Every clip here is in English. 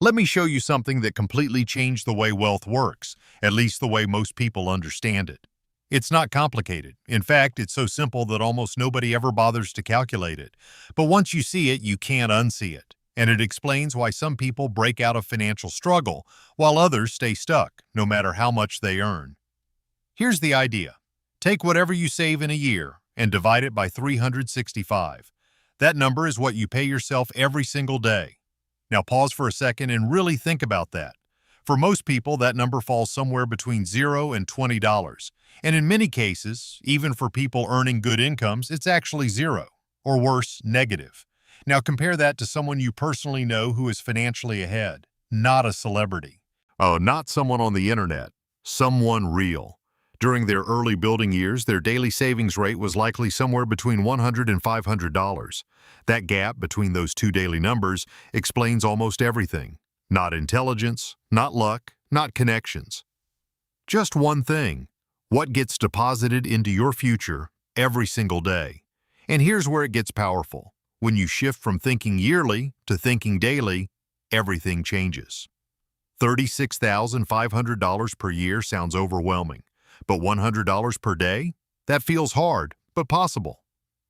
Let me show you something that completely changed the way wealth works, at least the way most people understand it. It's not complicated. In fact, it's so simple that almost nobody ever bothers to calculate it. But once you see it, you can't unsee it. And it explains why some people break out of financial struggle, while others stay stuck, no matter how much they earn. Here's the idea. Take whatever you save in a year and divide it by 365. That number is what you pay yourself every single day. Now pause for a second and really think about that. For most people, that number falls somewhere between $0 and $20. And in many cases, even for people earning good incomes, it's actually zero, or worse, negative. Now compare that to someone you personally know who is financially ahead, not a celebrity. Oh, not someone on the internet, someone real. During their early building years, their daily savings rate was likely somewhere between $100 and $500. That gap between those two daily numbers explains almost everything. Not intelligence, not luck, not connections. Just one thing: what gets deposited into your future every single day. And here's where it gets powerful. When you shift from thinking yearly to thinking daily, everything changes. $36,500 per year sounds overwhelming. But $100 per day? That feels hard, but possible.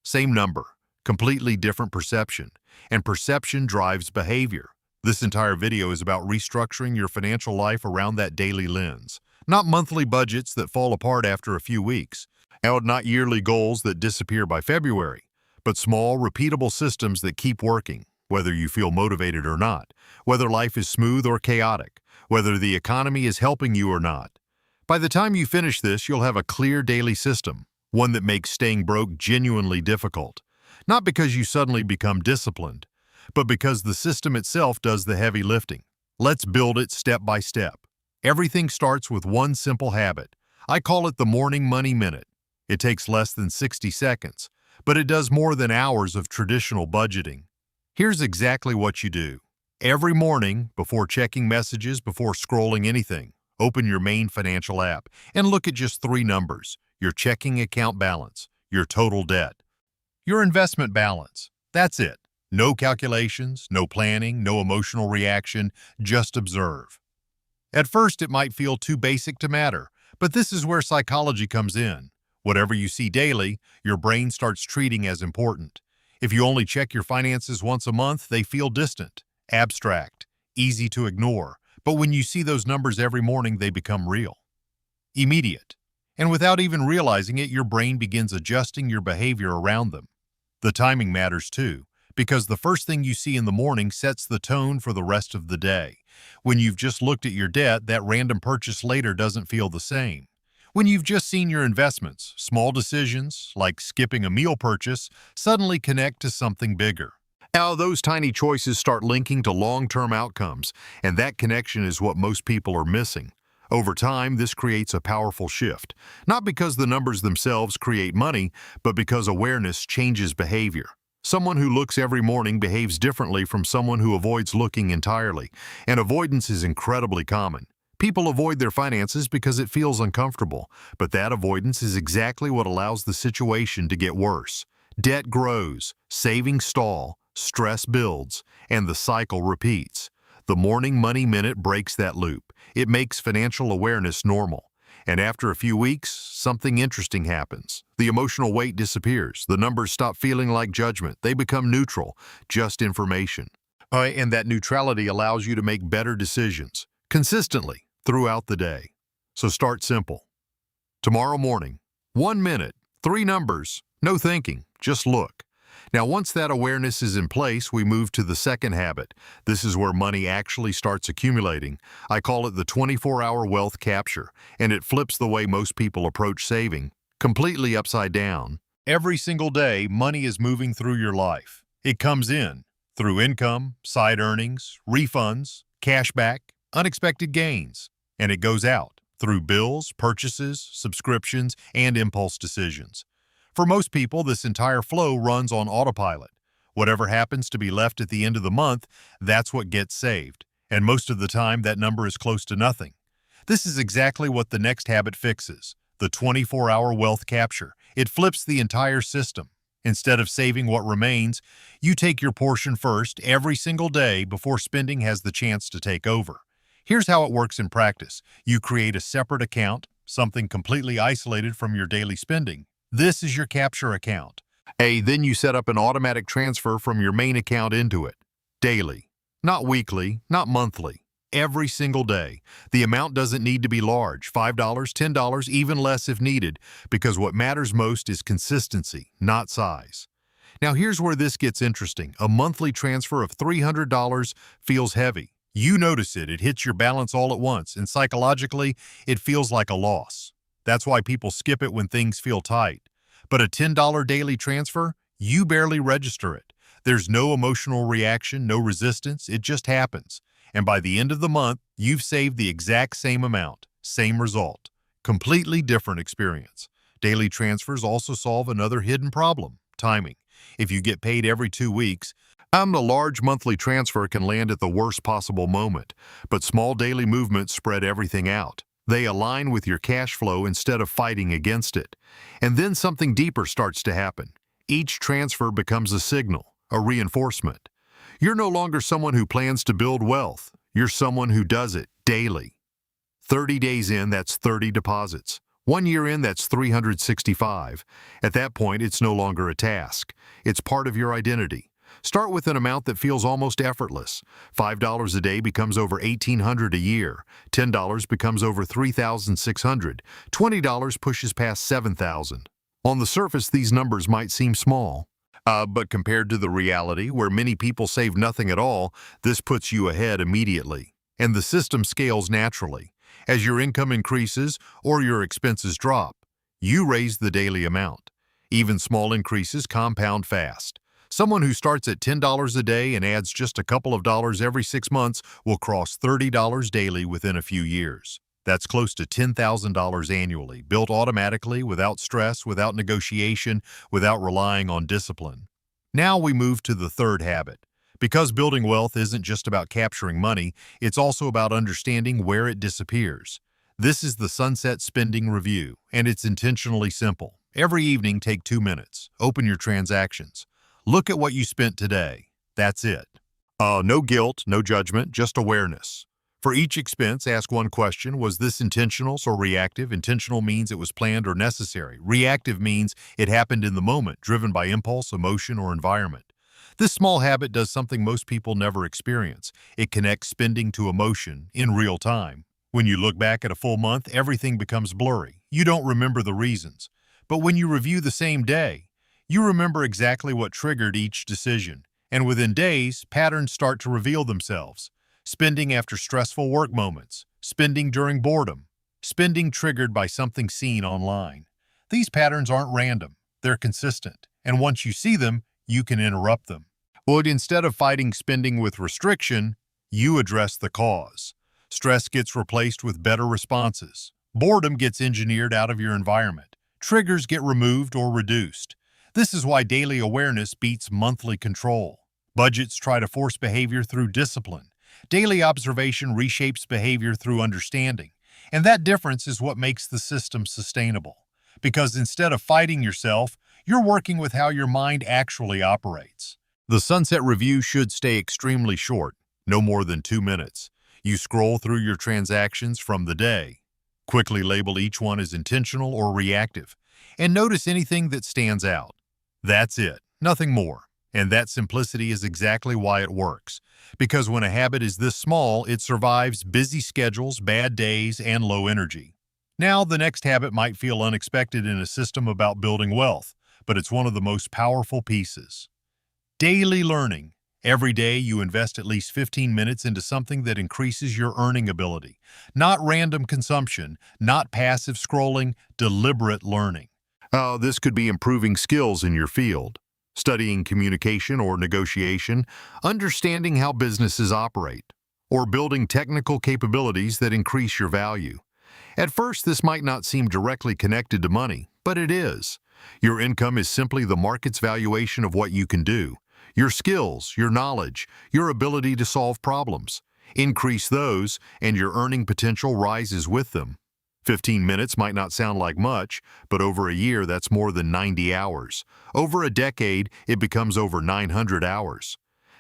Same number, completely different perception. And perception drives behavior. This entire video is about restructuring your financial life around that daily lens. Not monthly budgets that fall apart after a few weeks. And not yearly goals that disappear by February. But small, repeatable systems that keep working, whether you feel motivated or not. Whether life is smooth or chaotic. Whether the economy is helping you or not. By the time you finish this, you'll have a clear daily system, one that makes staying broke genuinely difficult. Not because you suddenly become disciplined, but because the system itself does the heavy lifting. Let's build it step by step. Everything starts with one simple habit. I call it the morning money minute. It takes less than 60 seconds, but it does more than hours of traditional budgeting. Here's exactly what you do. Every morning, before checking messages, before scrolling anything, open your main financial app and look at just three numbers: your checking account balance, your total debt, your investment balance. That's it. No calculations, no planning, no emotional reaction, just observe. At first, it might feel too basic to matter, but this is where psychology comes in. Whatever you see daily, your brain starts treating as important. If you only check your finances once a month, they feel distant, abstract, easy to ignore. But when you see those numbers every morning, they become real, immediate. And without even realizing it, your brain begins adjusting your behavior around them. The timing matters too, because the first thing you see in the morning sets the tone for the rest of the day. When you've just looked at your debt, that random purchase later doesn't feel the same. When you've just seen your investments, small decisions, like skipping a meal purchase, suddenly connect to something bigger. Now, those tiny choices start linking to long-term outcomes, and that connection is what most people are missing. Over time, this creates a powerful shift, not because the numbers themselves create money, but because awareness changes behavior. Someone who looks every morning behaves differently from someone who avoids looking entirely, and avoidance is incredibly common. People avoid their finances because it feels uncomfortable, but that avoidance is exactly what allows the situation to get worse. Debt grows, savings stall, stress builds, and the cycle repeats. The morning money minute breaks that loop. It makes financial awareness normal. And after a few weeks, something interesting happens. The emotional weight disappears. The numbers stop feeling like judgment. They become neutral, just information. And that neutrality allows you to make better decisions, consistently, throughout the day. So start simple. Tomorrow morning, 1 minute, 3 numbers, no thinking, just look. Now, once that awareness is in place, we move to the second habit. This is where money actually starts accumulating. I call it the 24-hour wealth capture, and it flips the way most people approach saving, completely upside down. Every single day, money is moving through your life. It comes in through income, side earnings, refunds, cashback, unexpected gains, and it goes out through bills, purchases, subscriptions, and impulse decisions. For most people, this entire flow runs on autopilot. Whatever happens to be left at the end of the month, that's what gets saved. And most of the time, that number is close to nothing. This is exactly what the next habit fixes, the 24-hour wealth capture. It flips the entire system. Instead of saving what remains, you take your portion first every single day before spending has the chance to take over. Here's how it works in practice. You create a separate account, something completely isolated from your daily spending. This is your capture account. Then you set up an automatic transfer from your main account into it. Daily. Not weekly, not monthly. Every single day. The amount doesn't need to be large, $5, $10, even less if needed, because what matters most is consistency, not size. Now here's where this gets interesting. A monthly transfer of $300 feels heavy. You notice it, it hits your balance all at once, and psychologically, it feels like a loss. That's why people skip it when things feel tight. But a $10 daily transfer, you barely register it. There's no emotional reaction, no resistance, it just happens. And by the end of the month, you've saved the exact same amount, same result. Completely different experience. Daily transfers also solve another hidden problem, timing. If you get paid every 2 weeks, a large monthly transfer can land at the worst possible moment, but small daily movements spread everything out. They align with your cash flow instead of fighting against it. And then something deeper starts to happen. Each transfer becomes a signal, a reinforcement. You're no longer someone who plans to build wealth. You're someone who does it daily. 30 days in, that's 30 deposits. 1 year in, that's 365. At that point, it's no longer a task. It's part of your identity. Start with an amount that feels almost effortless. $5 a day becomes over $1,800 a year. $10 becomes over $3,600. $20 pushes past $7,000. On the surface, these numbers might seem small. But compared to the reality where many people save nothing at all, this puts you ahead immediately. And the system scales naturally. As your income increases or your expenses drop, you raise the daily amount. Even small increases compound fast. Someone who starts at $10 a day and adds just a couple of dollars every 6 months will cross $30 daily within a few years. That's close to $10,000 annually, built automatically, without stress, without negotiation, without relying on discipline. Now we move to the third habit. Because building wealth isn't just about capturing money, it's also about understanding where it disappears. This is the Sunset Spending Review, and it's intentionally simple. Every evening, take 2 minutes. Open your transactions. Look at what you spent today. That's it. No guilt, no judgment, just awareness. For each expense, ask one question: was this intentional or reactive? Intentional means it was planned or necessary. Reactive means it happened in the moment, driven by impulse, emotion, or environment. This small habit does something most people never experience. It connects spending to emotion in real time. When you look back at a full month, everything becomes blurry. You don't remember the reasons. But when you review the same day, you remember exactly what triggered each decision. And within days, patterns start to reveal themselves. Spending after stressful work moments, spending during boredom, spending triggered by something seen online. These patterns aren't random, they're consistent, and once you see them, you can interrupt them. But instead of fighting spending with restriction, you address the cause. Stress gets replaced with better responses. Boredom gets engineered out of your environment. Triggers get removed or reduced. This is why daily awareness beats monthly control. Budgets try to force behavior through discipline. Daily observation reshapes behavior through understanding. And that difference is what makes the system sustainable. Because instead of fighting yourself, you're working with how your mind actually operates. The Sunset Review should stay extremely short, no more than 2 minutes. You scroll through your transactions from the day. Quickly label each one as intentional or reactive, and notice anything that stands out. That's it, nothing more. And that simplicity is exactly why it works. Because when a habit is this small, it survives busy schedules, bad days, and low energy. Now, the next habit might feel unexpected in a system about building wealth, but it's one of the most powerful pieces. Daily learning. Every day you invest at least 15 minutes into something that increases your earning ability. Not random consumption, not passive scrolling, deliberate learning. This could be improving skills in your field, studying communication or negotiation, understanding how businesses operate, or building technical capabilities that increase your value. At first, this might not seem directly connected to money, but it is. Your income is simply the market's valuation of what you can do. Your skills, your knowledge, your ability to solve problems. Increase those, and your earning potential rises with them. 15 minutes might not sound like much, but over a year, that's more than 90 hours. Over a decade, it becomes over 900 hours.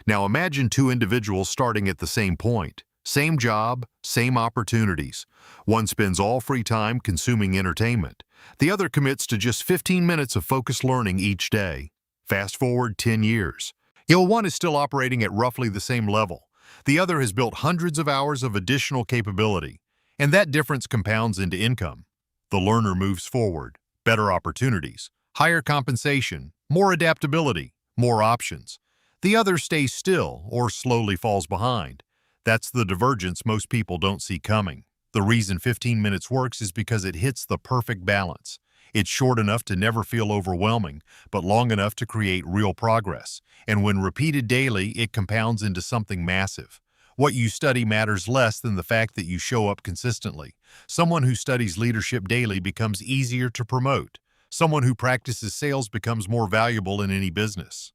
Now imagine two individuals starting at the same point. Same job, same opportunities. One spends all free time consuming entertainment. The other commits to just 15 minutes of focused learning each day. Fast forward 10 years. One is still operating at roughly the same level. The other has built hundreds of hours of additional capability. And that difference compounds into income. The learner moves forward, better opportunities, higher compensation, more adaptability, more options. The other stays still or slowly falls behind. That's the divergence most people don't see coming. The reason 15 minutes works is because it hits the perfect balance. It's short enough to never feel overwhelming, but long enough to create real progress. And when repeated daily, it compounds into something massive. What you study matters less than the fact that you show up consistently. Someone who studies leadership daily becomes easier to promote. Someone who practices sales becomes more valuable in any business.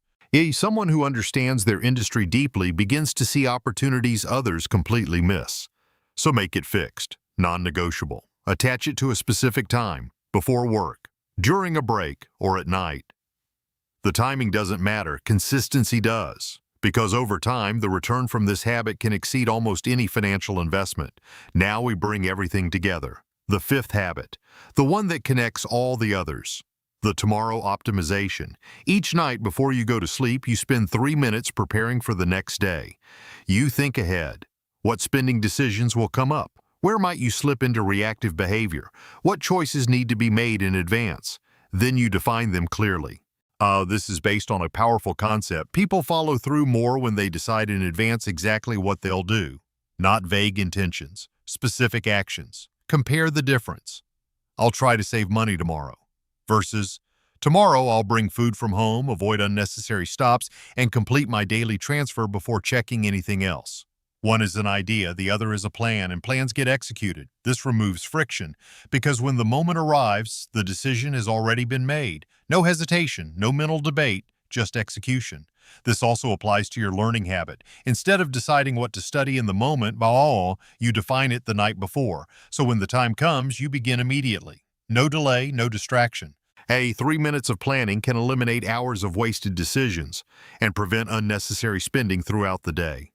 Someone who understands their industry deeply begins to see opportunities others completely miss. So make it fixed, non-negotiable. Attach it to a specific time, before work, during a break, or at night. The timing doesn't matter, consistency does. Because over time, the return from this habit can exceed almost any financial investment. Now we bring everything together. The fifth habit, the one that connects all the others. The tomorrow optimization. Each night before you go to sleep, you spend 3 minutes preparing for the next day. You think ahead. What spending decisions will come up? Where might you slip into reactive behavior? What choices need to be made in advance? Then you define them clearly. This is based on a powerful concept. People follow through more when they decide in advance exactly what they'll do. Not vague intentions, specific actions. Compare the difference. I'll try to save money tomorrow. Versus, tomorrow I'll bring food from home, avoid unnecessary stops, and complete my daily transfer before checking anything else. One is an idea, the other is a plan, and plans get executed. This removes friction, because when the moment arrives, the decision has already been made. No hesitation, no mental debate, just execution. This also applies to your learning habit. Instead of deciding what to study in the moment, you define it the night before. So when the time comes, you begin immediately. No delay, no distraction. 3 minutes of planning can eliminate hours of wasted decisions and prevent unnecessary spending throughout the day.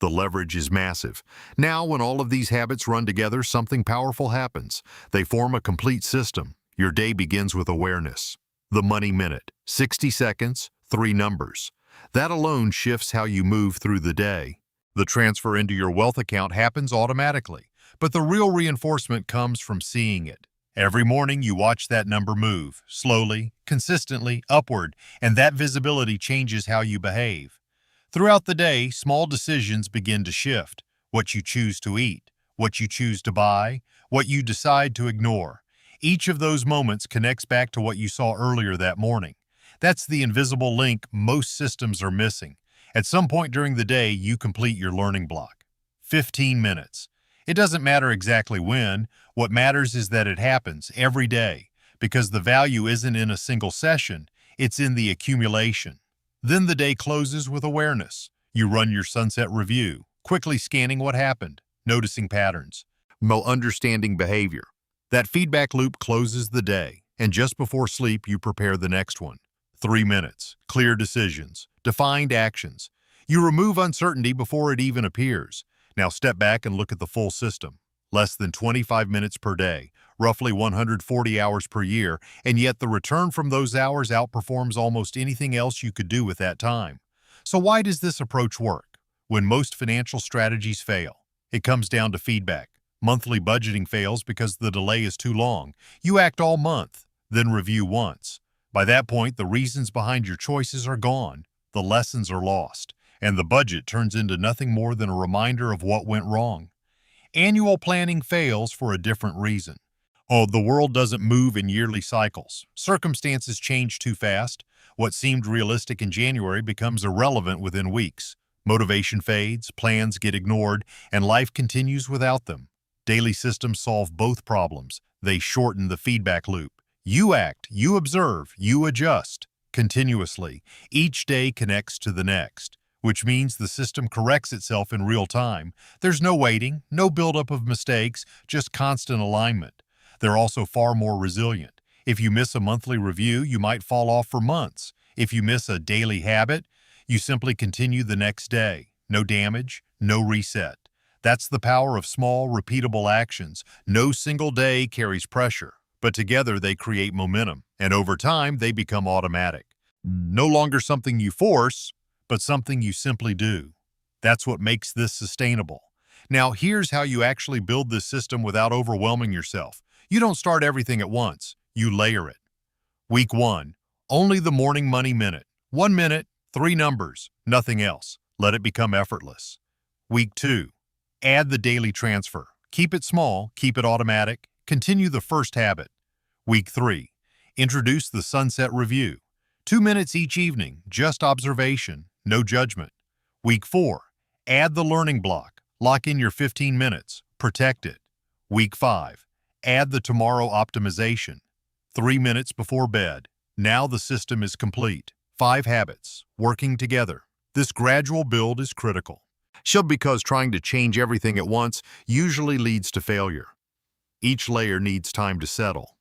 The leverage is massive. Now, when all of these habits run together, something powerful happens. They form a complete system. Your day begins with awareness. The money minute, 60 seconds, 3 numbers. That alone shifts how you move through the day. The transfer into your wealth account happens automatically, but the real reinforcement comes from seeing it. Every morning you watch that number move, slowly, consistently, upward, and that visibility changes how you behave. Throughout the day, small decisions begin to shift. What you choose to eat, what you choose to buy, what you decide to ignore. Each of those moments connects back to what you saw earlier that morning. That's the invisible link most systems are missing. At some point during the day, you complete your learning block. 15 minutes. It doesn't matter exactly when. What matters is that it happens every day, because the value isn't in a single session, it's in the accumulation. Then the day closes with awareness. You run your sunset review, quickly scanning what happened, noticing patterns, understanding behavior. That feedback loop closes the day, and just before sleep, you prepare the next one. 3 minutes, clear decisions, defined actions. You remove uncertainty before it even appears. Now step back and look at the full system. Less than 25 minutes per day, roughly 140 hours per year, and yet the return from those hours outperforms almost anything else you could do with that time. So why does this approach work? When most financial strategies fail, it comes down to feedback. Monthly budgeting fails because the delay is too long. You act all month, then review once. By that point, the reasons behind your choices are gone, the lessons are lost, and the budget turns into nothing more than a reminder of what went wrong. Annual planning fails for a different reason. The world doesn't move in yearly cycles. Circumstances change too fast. What seemed realistic in January becomes irrelevant within weeks. Motivation fades, plans get ignored, and life continues without them. Daily systems solve both problems. They shorten the feedback loop. You act, you observe, you adjust. Continuously, each day connects to the next, which means the system corrects itself in real time. There's no waiting, no buildup of mistakes, just constant alignment. They're also far more resilient. If you miss a monthly review, you might fall off for months. If you miss a daily habit, you simply continue the next day. No damage, no reset. That's the power of small, repeatable actions. No single day carries pressure, but together they create momentum, and over time they become automatic. No longer something you force, but something you simply do. That's what makes this sustainable. Now, here's how you actually build this system without overwhelming yourself. You don't start everything at once. You layer it. Week 1, only the morning money minute. 1 minute, 3 numbers, nothing else. Let it become effortless. Week 2, add the daily transfer. Keep it small, keep it automatic. Continue the first habit. Week 3, introduce the sunset review. 2 minutes each evening, just observation, no judgment. Week 4, add the learning block. Lock in your 15 minutes. Protect it. Week 5, add the tomorrow optimization. 3 minutes before bed. Now the system is complete. 5 habits, working together. This gradual build is critical. Because trying to change everything at once usually leads to failure. Each layer needs time to settle.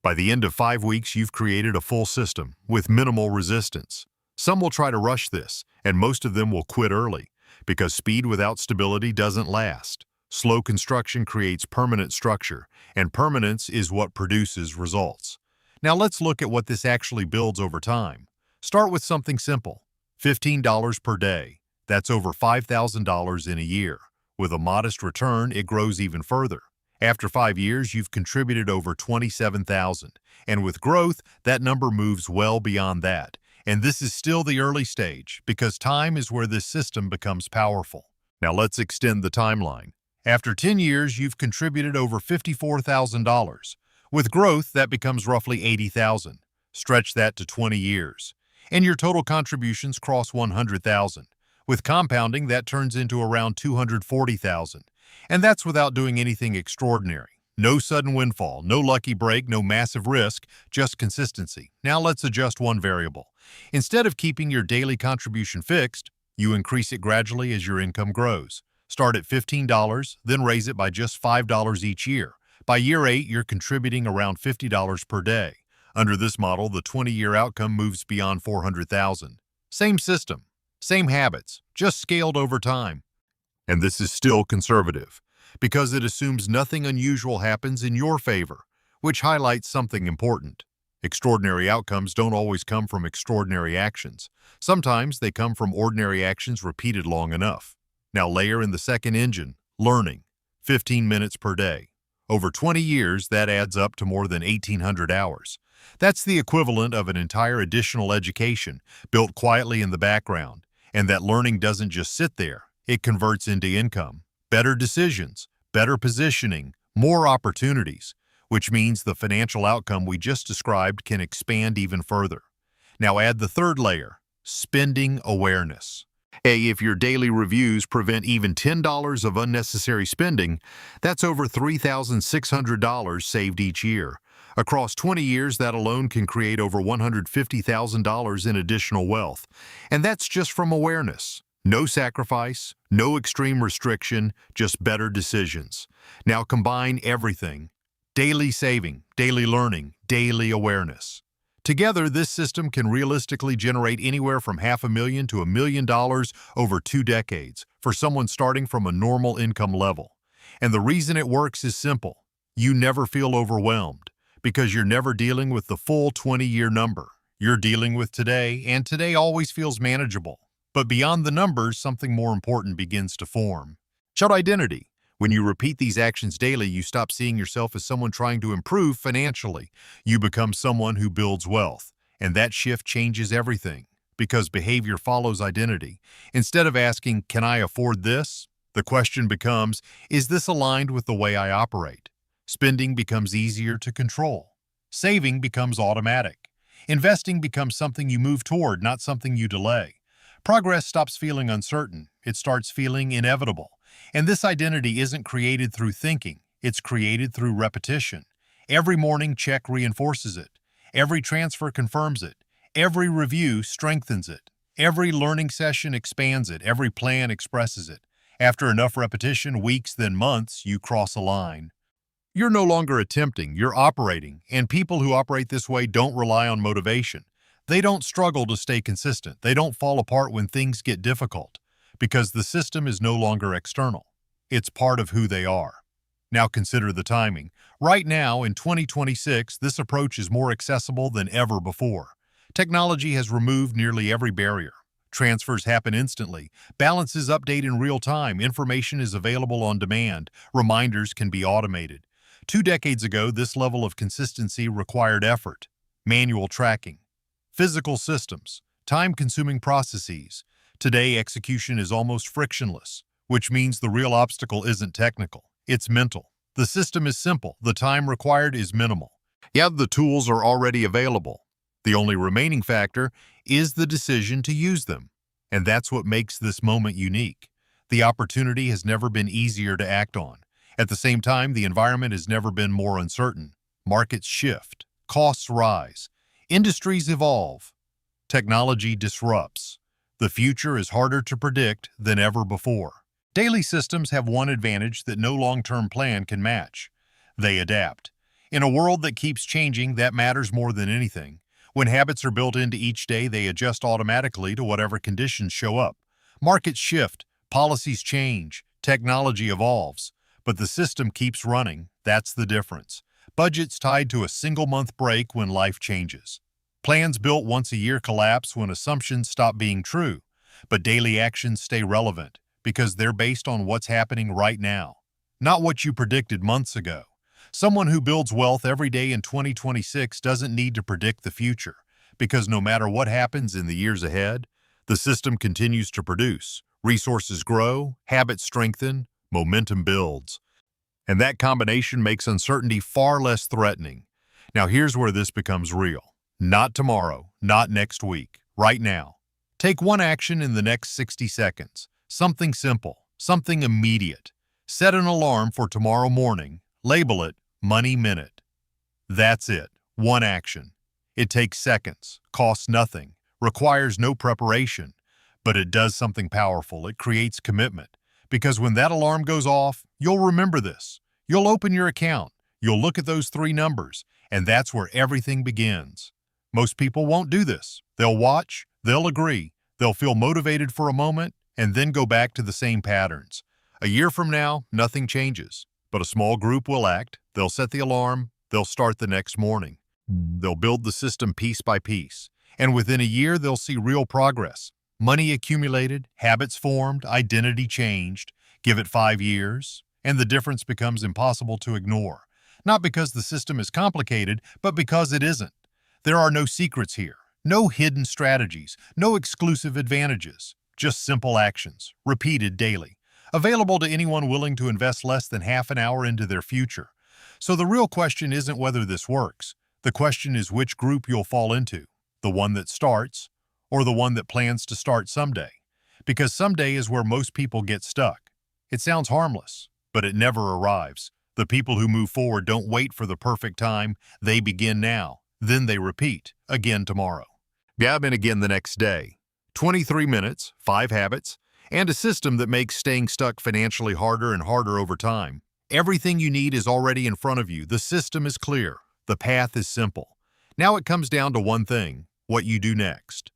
By the end of 5 weeks, you've created a full system with minimal resistance. Some will try to rush this, and most of them will quit early, because speed without stability doesn't last. Slow construction creates permanent structure, and permanence is what produces results. Now let's look at what this actually builds over time. Start with something simple, $15 per day. That's over $5,000 in a year. With a modest return, it grows even further. After 5 years, you've contributed over $27,000, and with growth, that number moves well beyond that. And this is still the early stage, because time is where this system becomes powerful. Now let's extend the timeline. After 10 years, you've contributed over $54,000. With growth, that becomes roughly $80,000. Stretch that to 20 years, and your total contributions cross $100,000. With compounding, that turns into around $240,000. And that's without doing anything extraordinary. No sudden windfall, no lucky break, no massive risk, just consistency. Now let's adjust one variable. Instead of keeping your daily contribution fixed, you increase it gradually as your income grows. Start at $15, then raise it by just $5 each year. By year 8, you're contributing around $50 per day. Under this model, the 20-year outcome moves beyond $400,000. Same system, same habits, just scaled over time. And this is still conservative, because it assumes nothing unusual happens in your favor, which highlights something important. Extraordinary outcomes don't always come from extraordinary actions. Sometimes they come from ordinary actions repeated long enough. Now layer in the second engine, learning, 15 minutes per day. Over 20 years, that adds up to more than 1,800 hours. That's the equivalent of an entire additional education built quietly in the background. And that learning doesn't just sit there. It converts into income, better decisions, better positioning, more opportunities, which means the financial outcome we just described can expand even further. Now add the third layer, spending awareness. If your daily reviews prevent even $10 of unnecessary spending, that's over $3,600 saved each year. Across 20 years, that alone can create over $150,000 in additional wealth. And that's just from awareness. No sacrifice, no extreme restriction, just better decisions. Now combine everything. Daily saving, daily learning, daily awareness. Together, this system can realistically generate anywhere from $500,000 to $1 million over 2 decades for someone starting from a normal income level. And the reason it works is simple. You never feel overwhelmed because you're never dealing with the full 20-year number. You're dealing with today, and today always feels manageable. But beyond the numbers, something more important begins to form. Identity. When you repeat these actions daily, you stop seeing yourself as someone trying to improve financially. You become someone who builds wealth. And that shift changes everything, because behavior follows identity. Instead of asking, "Can I afford this?" the question becomes, "Is this aligned with the way I operate?" Spending becomes easier to control. Saving becomes automatic. Investing becomes something you move toward, not something you delay. Progress stops feeling uncertain. It starts feeling inevitable. And this identity isn't created through thinking. It's created through repetition. Every morning check reinforces it. Every transfer confirms it. Every review strengthens it. Every learning session expands it. Every plan expresses it. After enough repetition, weeks, then months, you cross a line. You're no longer attempting, you're operating, and people who operate this way don't rely on motivation. They don't struggle to stay consistent. They don't fall apart when things get difficult, because the system is no longer external. It's part of who they are. Now consider the timing. Right now, in 2026, this approach is more accessible than ever before. Technology has removed nearly every barrier. Transfers happen instantly. Balances update in real time. Information is available on demand. Reminders can be automated. 2 decades ago, this level of consistency required effort, manual tracking, physical systems, time-consuming processes. Today, execution is almost frictionless, which means the real obstacle isn't technical, it's mental. The system is simple, the time required is minimal. Yet the tools are already available. The only remaining factor is the decision to use them. And that's what makes this moment unique. The opportunity has never been easier to act on. At the same time, the environment has never been more uncertain. Markets shift, costs rise, industries evolve, technology disrupts. The future is harder to predict than ever before. Daily systems have one advantage that no long-term plan can match. They adapt. In a world that keeps changing, that matters more than anything. When habits are built into each day, they adjust automatically to whatever conditions show up. Markets shift, policies change, technology evolves, but the system keeps running. That's the difference. Budgets tied to a single-month break when life changes. Plans built once a year collapse when assumptions stop being true, but daily actions stay relevant because they're based on what's happening right now, not what you predicted months ago. Someone who builds wealth every day in 2026 doesn't need to predict the future, because no matter what happens in the years ahead, the system continues to produce. Resources grow, habits strengthen, momentum builds. And that combination makes uncertainty far less threatening. Now here's where this becomes real. Not tomorrow, not next week, right now. Take one action in the next 60 seconds. Something simple, something immediate. Set an alarm for tomorrow morning. Label it Money Minute. That's it. One action. It takes seconds, costs nothing, requires no preparation, but it does something powerful. It creates commitment. Because when that alarm goes off, you'll remember this. You'll open your account. You'll look at those 3 numbers, and that's where everything begins. Most people won't do this. They'll watch, they'll agree, they'll feel motivated for a moment, and then go back to the same patterns. A year from now, nothing changes. But a small group will act, they'll set the alarm, they'll start the next morning. They'll build the system piece by piece, and within a year they'll see real progress. Money accumulated, habits formed, identity changed. Give it 5 years, and the difference becomes impossible to ignore. Not because the system is complicated, but because it isn't. There are no secrets here, no hidden strategies, no exclusive advantages, just simple actions, repeated daily. Available to anyone willing to invest less than half an hour into their future. So the real question isn't whether this works. The question is which group you'll fall into, the one that starts or the one that plans to start someday. Because someday is where most people get stuck. It sounds harmless, but it never arrives. The people who move forward don't wait for the perfect time. They begin now. Then they repeat, again tomorrow. And again the next day. 23 minutes, 5 habits, and a system that makes staying stuck financially harder and harder over time. Everything you need is already in front of you. The system is clear. The path is simple. Now it comes down to one thing: what you do next.